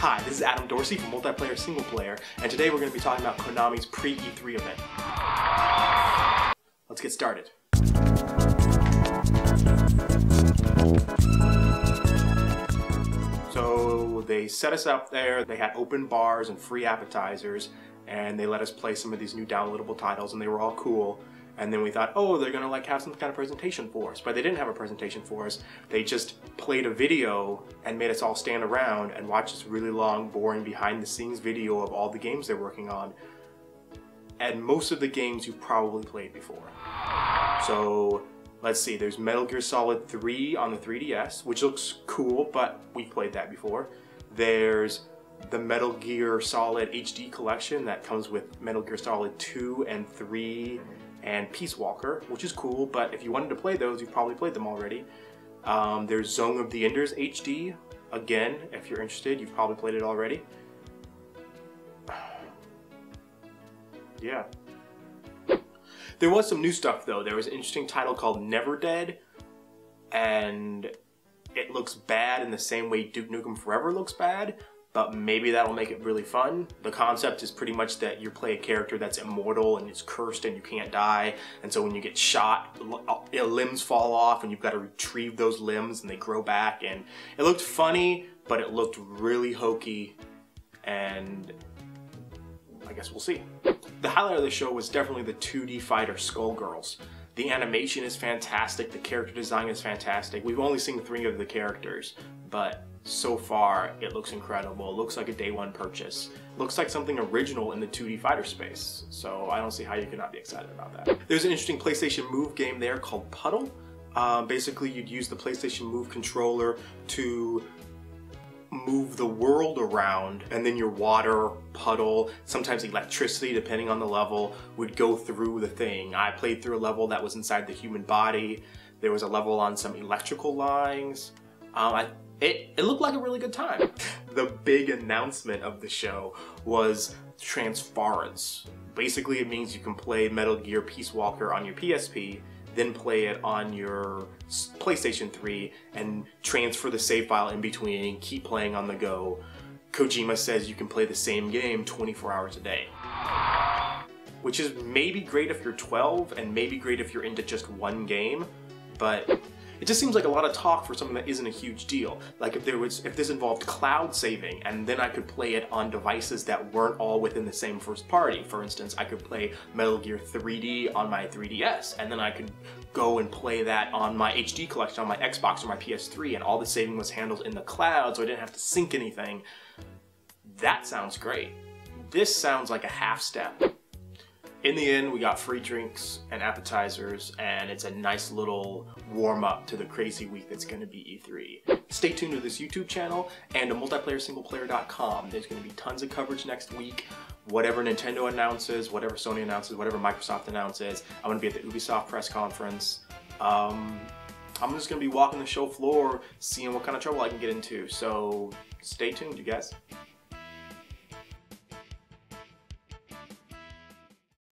Hi, this is Adam Dorsey from Multiplayer Singleplayer, and today we're going to be talking about Konami's Pre-E3 event. Let's get started. So they set us up there, they had open bars and free appetizers, and they let us play some of these new downloadable titles, and they were all cool. And then we thought, oh, they're gonna have some kind of presentation for us. But they didn't have a presentation for us. They just played a video and made us all stand around and watch this really long, boring behind-the-scenes video of all the games they're working on. And most of the games you've probably played before. So let's see, there's Metal Gear Solid 3 on the 3DS, which looks cool, but we've played that before. There's the Metal Gear Solid HD collection that comes with Metal Gear Solid 2 and 3 and Peace Walker, which is cool, but if you wanted to play those, you've probably played them already. There's Zone of the Enders HD. Again, if you're interested, you've probably played it already. Yeah. There was some new stuff though. There was an interesting title called Never Dead, and it looks bad in the same way Duke Nukem Forever looks bad, but maybe that'll make it really fun. The concept is pretty much that you play a character that's immortal and is cursed and you can't die, and so when you get shot, limbs fall off and you've got to retrieve those limbs and they grow back, and it looked funny, but it looked really hokey, and I guess we'll see. The highlight of the show was definitely the 2D fighter Skullgirls. The animation is fantastic, the character design is fantastic. We've only seen 3 of the characters, but so far it looks incredible. It looks like a day one purchase. It looks like something original in the 2D fighter space, so I don't see how you could not be excited about that. There's an interesting PlayStation Move game there called Puddle. Basically you'd use the PlayStation Move controller to move the world around, and then your water, puddle, sometimes electricity depending on the level, would go through the thing. I played through a level that was inside the human body. There was a level on some electrical lines. It looked like a really good time. The big announcement of the show was Transference. Basically it means you can play Metal Gear Peace Walker on your PSP, then play it on your PlayStation 3 and transfer the save file in between, keep playing on the go. Kojima says you can play the same game 24 hours a day. Which is maybe great if you're 12 and maybe great if you're into just one game, but it just seems like a lot of talk for something that isn't a huge deal. Like if this involved cloud saving, and then I could play it on devices that weren't all within the same first party. For instance, I could play Metal Gear 3D on my 3DS, and then I could go and play that on my HD collection on my Xbox or my PS3, and all the saving was handled in the cloud, so I didn't have to sync anything. That sounds great. This sounds like a half step. In the end, we got free drinks and appetizers, and it's a nice little warm-up to the crazy week that's going to be E3. Stay tuned to this YouTube channel and to multiplayersingleplayer.com. There's going to be tons of coverage next week. Whatever Nintendo announces, whatever Sony announces, whatever Microsoft announces. I'm going to be at the Ubisoft press conference. I'm just going to be walking the show floor, seeing what kind of trouble I can get into. So stay tuned, you guys.